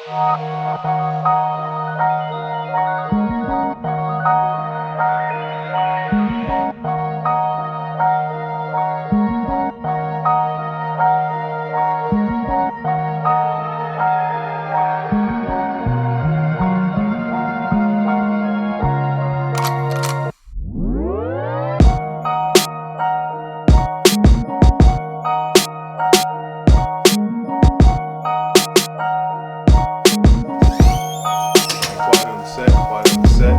Quiet on the set, quiet on the set.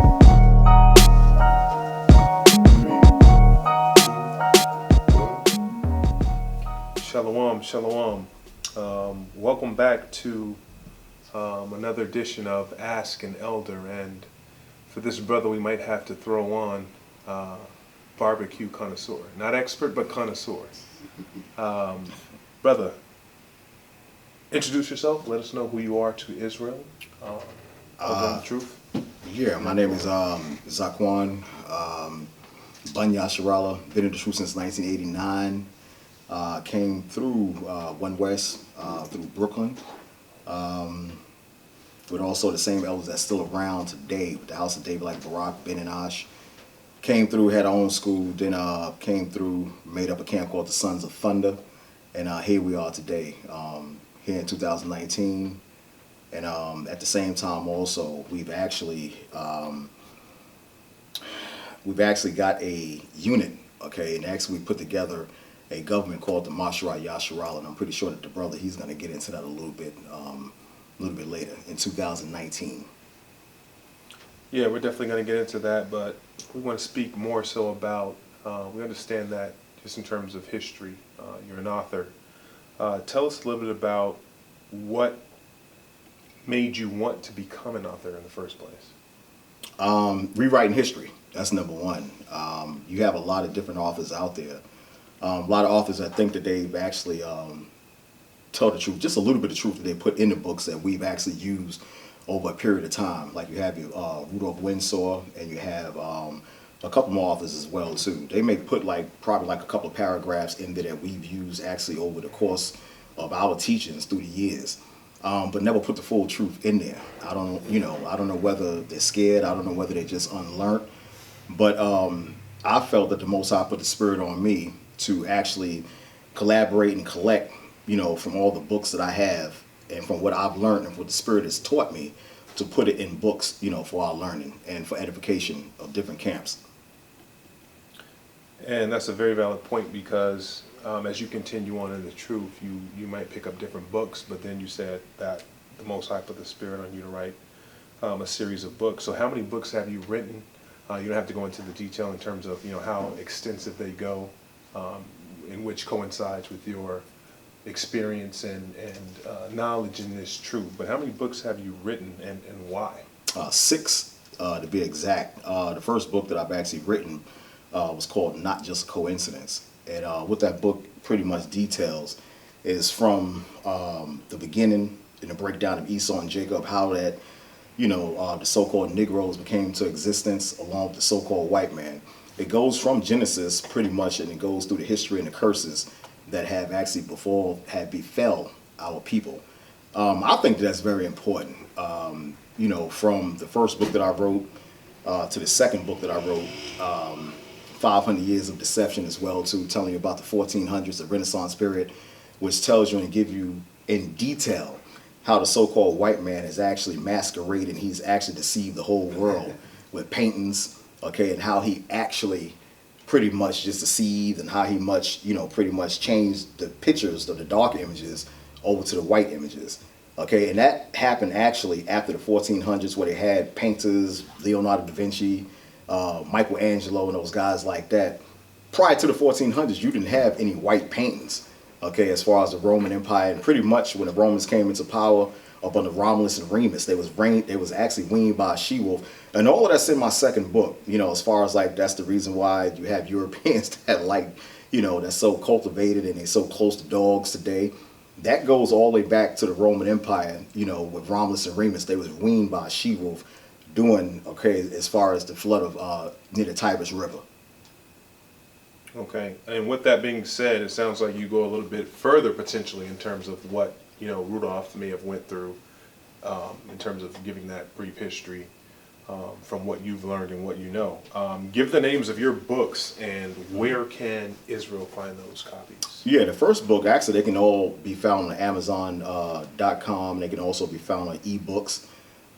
Shalom, shalom. Welcome back to another edition of Ask an Elder. And for this brother, we might have to throw on barbecue connoisseur. Not expert, but connoisseur. Brother, introduce yourself. Let us know who you are to Israel. Tell them the truth. Yeah, my name is Zaaqan, Banya Sharala. Been in the truth since 1989. Came through One West, through Brooklyn. With also the same elders that's still around today, with the House of David, like Barak, Ben and Ash. Came through, had our own school, then came through, made up a camp called the Sons of Thunder. And here we are today, here in 2019. And at the same time also, we've actually got a unit, okay, and actually we put together a government called the Mashra Yasharal, and I'm pretty sure that the brother, he's going to get into that a little bit later in 2019. Yeah, we're definitely going to get into that, but we want to speak more so about, we understand that just in terms of history, you're an author. Tell us a little bit about what made you want to become an author in the first place. Rewriting history, that's number one. You have a lot of different authors out there. A lot of authors that think that they've actually tell the truth, just a little bit of truth that they put in the books that we've actually used over a period of time. Like you have your Rudolph Windsor, and you have a couple more authors as well too. They may put probably a couple of paragraphs in there that we've used actually over the course of our teachings through the years. But never put the full truth in there. I don't know whether they're scared. I don't know whether they're just unlearned. But I felt that the Most High put the Spirit on me to actually collaborate and collect, from all the books that I have and from what I've learned and what the Spirit has taught me, to put it in books, for our learning and for edification of different camps. And that's a very valid point because as you continue on in the truth, you might pick up different books, but then you said that the Most High put the Spirit on you to write a series of books. So how many books have you written? You don't have to go into the detail in terms of how extensive they go, in which coincides with your experience and knowledge in this truth. But how many books have you written and why? 6 to be exact. The first book that I've actually written was called Not Just a Coincidence. And what that book pretty much details is from the beginning in the breakdown of Esau and Jacob, how that, the so-called Negroes became to existence along with the so-called white man. It goes from Genesis pretty much, and it goes through the history and the curses that have actually befell our people. I think that's very important. From the first book that I wrote to the second book that I wrote, 500 Years of Deception as well, too, telling you about the 1400s, the Renaissance period, which tells you and give you in detail how the so-called white man is actually masquerading. He's actually deceived the whole world with paintings, okay, and how he actually pretty much just deceived and how he pretty much changed the pictures of the dark images over to the white images. Okay, and that happened actually after the 1400s, where they had painters, Leonardo da Vinci, Michelangelo, and those guys like that. Prior to the 1400s, you didn't have any white paintings, okay, as far as the Roman Empire. And pretty much when the Romans came into power up under Romulus and Remus, they was actually weaned by a she-wolf. And all of that's in my second book, as far as that's the reason why you have Europeans that that's so cultivated and they're so close to dogs today. That goes all the way back to the Roman Empire, with Romulus and Remus. They was weaned by a she-wolf as far as the flood of near the Tigris River. Okay, and with that being said, it sounds like you go a little bit further potentially in terms of what Rudolph may have went through in terms of giving that brief history from what you've learned and what you know. Give the names of your books and where can Israel find those copies? Yeah, the first book, actually, they can all be found on Amazon.com. They can also be found on ebooks,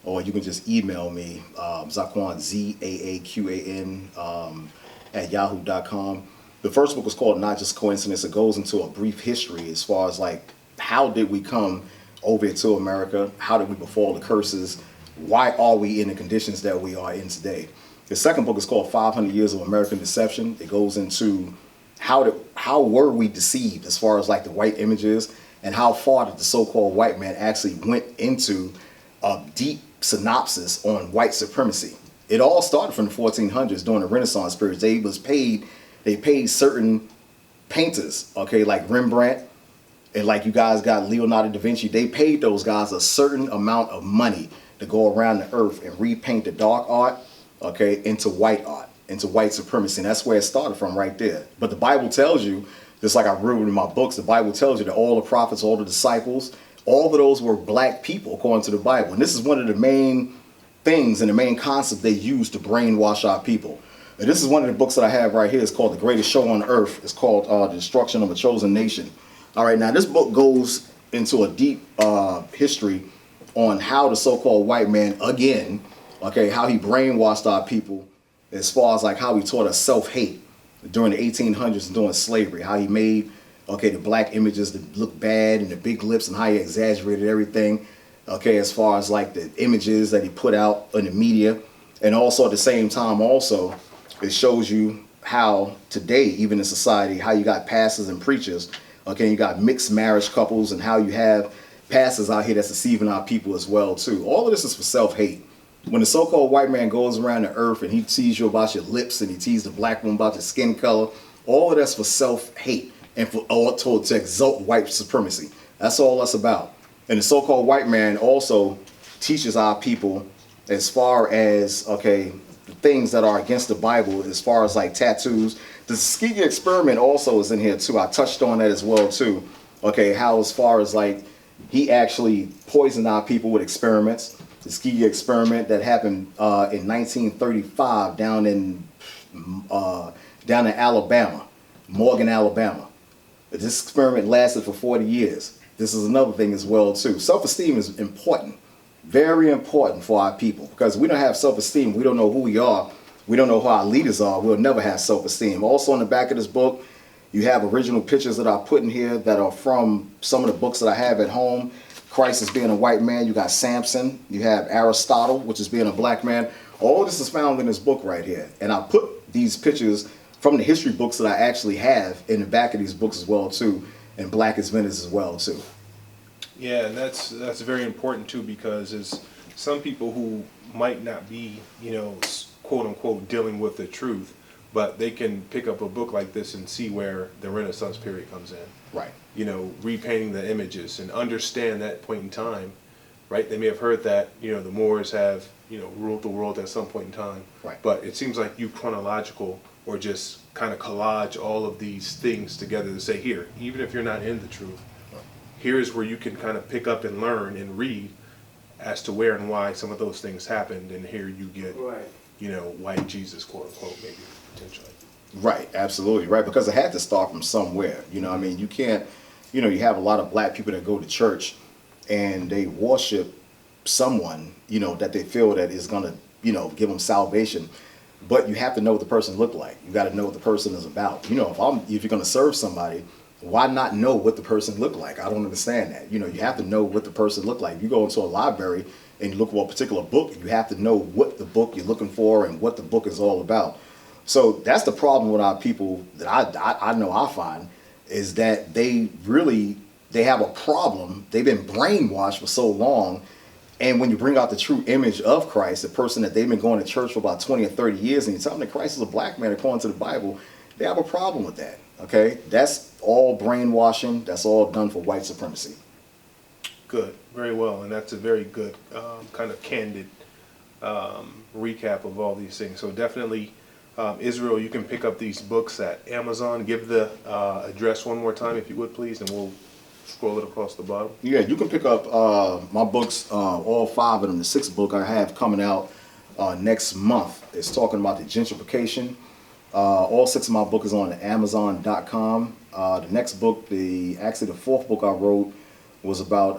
or you can just email me, Zaaqan, Zaaqan, at yahoo.com. The first book is called Not Just Coincidence. It goes into a brief history as far as like, how did we come over to America? How did we befall the curses? Why are we in the conditions that we are in today? The second book is called 500 Years of American Deception. It goes into how were we deceived as far as like the white images, and how far did the so-called white man actually went into a deep synopsis on white supremacy. It all started from the 1400s during the Renaissance period. They paid certain painters, okay, like Rembrandt, and like you guys got Leonardo da Vinci. They paid those guys a certain amount of money to go around the earth and repaint the dark art, okay, into white art, into white supremacy. And that's where it started from right there. But the Bible tells you, just like I wrote in my books, the Bible tells you that all the prophets, all the disciples, all of those were black people according to the Bible. And this is one of the main things and the main concept they use to brainwash our people. And this is one of the books that I have right here. It's called The Greatest Show on Earth. It's called The Destruction of a Chosen Nation. All right, now this book goes into a deep history on how the so-called white man, again, okay, how he brainwashed our people as far as like how he taught us self-hate during the 1800s and during slavery, how he made, okay, the black images that look bad and the big lips, and how he exaggerated everything, okay, as far as like the images that he put out in the media. And also at the same time also, it shows you how today, even in society, how you got pastors and preachers, okay, you got mixed marriage couples, and how you have pastors out here that's deceiving our people as well too. All of this is for self-hate. When the so-called white man goes around the earth and he teases you about your lips, and he teases the black woman about your skin color, all of that's for self-hate and for to exalt white supremacy. That's all that's about. And the so-called white man also teaches our people as far as, okay, the things that are against the Bible, as far as like tattoos. The Tuskegee experiment also is in here too. I touched on that as well too. Okay, how as far as like he actually poisoned our people with experiments. The Tuskegee experiment that happened in 1935 down in Alabama, Morgan, Alabama. This experiment lasted for 40 years. This is another thing as well too. Self-esteem is important, very important for our people, because we don't have self-esteem. We don't know who we are. We don't know who our leaders are. We'll never have self-esteem. Also on the back of this book, you have original pictures that I put in here that are from some of the books that I have at home. Christ as being a white man. You got Samson. You have Aristotle, which is being a black man. All of this is found in this book right here. And I put these pictures from the history books that I actually have in the back of these books as well too, and Black as Venice as well too. Yeah, and that's very important too, because there's some people who might not be, you know, quote unquote dealing with the truth, but they can pick up a book like this and see where the Renaissance period comes in. Right. You know, repainting the images and understand that point in time, right? They may have heard that, you know, the Moors have, you know, ruled the world at some point in time. Right. But it seems like you chronological or just kind of collage all of these things together to say, here, even if you're not in the truth, here's where you can kind of pick up and learn and read as to where and why some of those things happened, and here you get, Right. you know, white Jesus, quote unquote, maybe potentially. Right, absolutely, right, because it had to start from somewhere. You know, I mean, you can't, you know, you have a lot of black people that go to church and they worship someone, you know, that they feel that is going to, you know, give them salvation. But you have to know what the person look like. You got to know what the person is about. You know, if you're going to serve somebody, why not know what the person look like? I don't understand that. You know, you have to know what the person look like. You go into a library and you look for a particular book, you have to know what the book you're looking for and what the book is all about. So that's the problem with our people that I know I find, is that they have a problem. They've been brainwashed for so long. And when you bring out the true image of Christ, the person that they've been going to church for about 20 or 30 years, and you tell them that Christ is a black man according to the Bible, they have a problem with that. Okay? That's all brainwashing. That's all done for white supremacy. Good, very well, and that's a very good kind of candid recap of all these things. So definitely, Israel, you can pick up these books at Amazon. Give the address one more time, if you would, please, and we'll scroll it across the bottom. Yeah, you can pick up my books, all 5 of them. The 6th book I have coming out next month. It's talking about the gentrification. All 6 of my book is on Amazon.com. The next book, actually the 4th book I wrote was about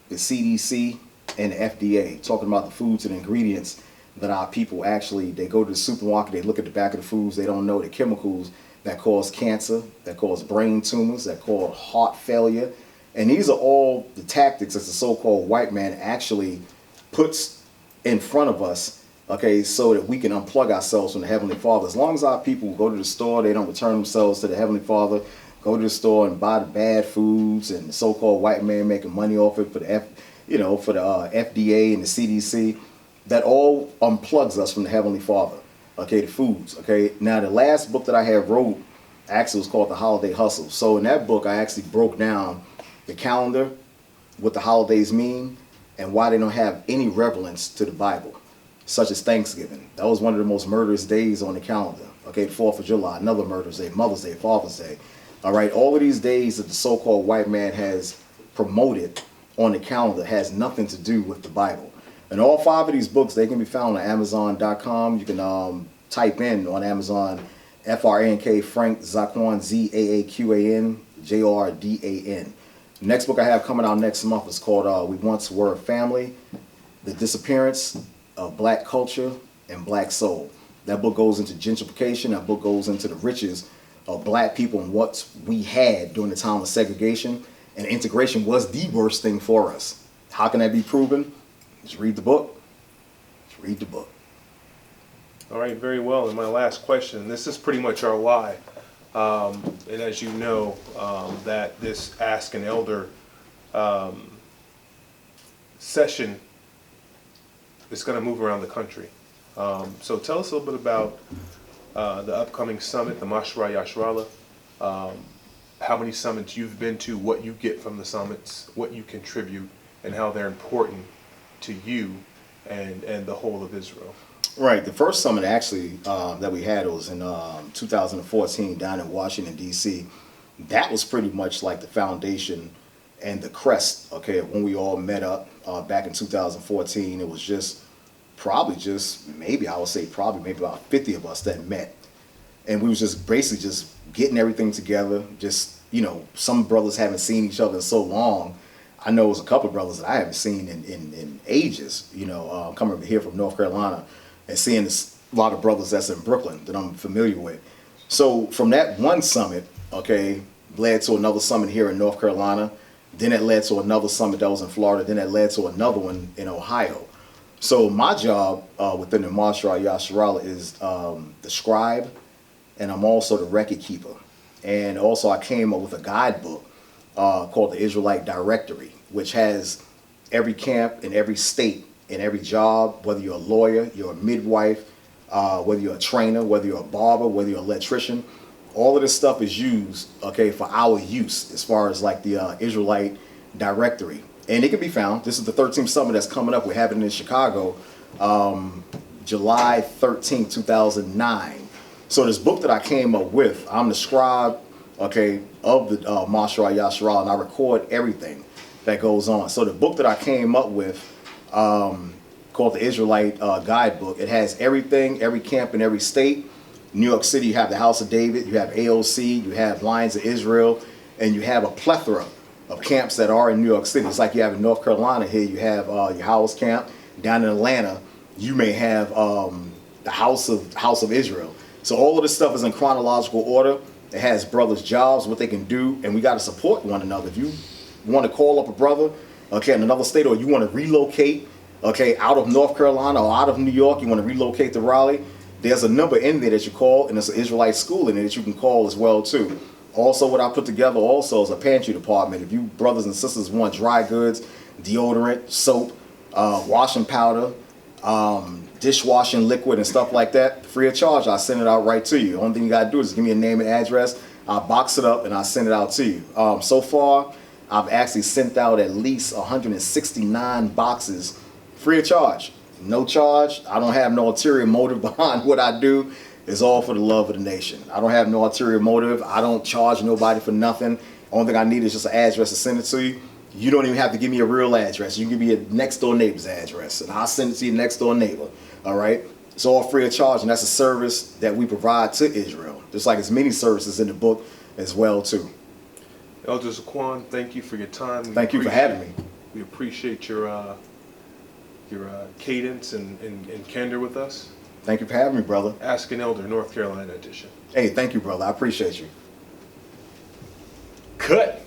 the CDC and the FDA, talking about the foods and ingredients that our people actually, they go to the supermarket, they look at the back of the foods, they don't know the chemicals that cause cancer, that cause brain tumors, that cause heart failure. And these are all the tactics that the so-called white man actually puts in front of us, okay, so that we can unplug ourselves from the Heavenly Father. As long as our people go to the store, they don't return themselves to the Heavenly Father, go to the store and buy the bad foods, and the so-called white man making money off it for the FDA and the CDC, that all unplugs us from the Heavenly Father, okay, the foods, okay. Now, the last book that I have wrote actually was called The Holiday Hustle. So in that book, I actually broke down the calendar, what the holidays mean, and why they don't have any relevance to the Bible, such as Thanksgiving. That was one of the most murderous days on the calendar, okay, 4th of July, another murderous day, Mother's Day, Father's Day, all right. All of these days that the so-called white man has promoted on the calendar has nothing to do with the Bible. And all 5 of these books, they can be found on Amazon.com. You can type in on Amazon FRANK Frank Zaaqan ZAAQAN JRDAN. The next book I have coming out next month is called We Once Were a Family: The Disappearance of Black Culture and Black Soul. That book goes into gentrification. That book goes into the riches of black people and what we had during the time of segregation. And integration was the worst thing for us. How can that be proven? Just read the book. Just read the book. All right, very well. And my last question, this is pretty much our why. And as you know, that this Ask an Elder session is going to move around the country. So tell us a little bit about the upcoming summit, the Mashra Yashrala, how many summits you've been to, what you get from the summits, what you contribute, and how they're important to you and the whole of Israel. Right. The first summit actually that we had was in 2014 down in Washington, D.C. That was pretty much like the foundation and the crest, okay, when we all met up back in 2014. It was maybe about 50 of us that met. And we was just basically just getting everything together. Just, some brothers haven't seen each other in so long. I know there's a couple of brothers that I haven't seen in ages, coming over here from North Carolina and seeing a lot of brothers that's in Brooklyn that I'm familiar with. So from that one summit, okay, led to another summit here in North Carolina. Then it led to another summit that was in Florida. Then it led to another one in Ohio. So my job within the Mashra Yashrala is the scribe, and I'm also the record keeper. And also I came up with a guidebook called the Israelite Directory, which has every camp in every state, in every job, whether you're a lawyer, you're a midwife, whether you're a trainer, whether you're a barber, whether you're an electrician. All of this stuff is used, okay, for our use as far as like the Israelite Directory. And it can be found. This is the 13th summit that's coming up. We're having it in Chicago, July 13th, 2009. So this book that I came up with, I'm the scribe, okay, of the Mashra Yashrala, and I record everything that goes on. So the book that I came up with, called the Israelite Guidebook, it has everything, every camp in every state. New York City, you have the House of David, you have AOC, you have Lions of Israel, and you have a plethora of camps that are in New York City. It's like you have in North Carolina here, you have your Howells camp. Down in Atlanta, you may have the House of Israel. So all of this stuff is in chronological order. It has brothers' jobs, what they can do, and we got to support one another. If you want to call up a brother, okay, in another state, or you want to relocate, okay, out of North Carolina or out of New York, you want to relocate to Raleigh, there's a number in there that you call, and there's an Israelite school in there that you can call as well too. Also, what I put together also is a pantry department. If you brothers and sisters want dry goods, deodorant, soap, washing powder, dishwashing liquid and stuff like that, free of charge, I send it out right to you. The only thing you got to do is give me a name and address. I'll box it up and I'll send it out to you. So far, I've actually sent out at least 169 boxes free of charge. No charge. I don't have no ulterior motive behind what I do. It's all for the love of the nation. I don't have no ulterior motive. I don't charge nobody for nothing. Only thing I need is just an address to send it to you. You don't even have to give me a real address. You can give me a next door neighbor's address, and I'll send it to your next door neighbor. All right? It's all free of charge, and that's a service that we provide to Israel. Just like as many services in the book as well too. Elder Zaaqan, thank you for your time. Thank you for having me. We appreciate your cadence and candor with us. Thank you for having me, brother. Ask an Elder, North Carolina edition. Hey, thank you, brother. I appreciate you. Cut.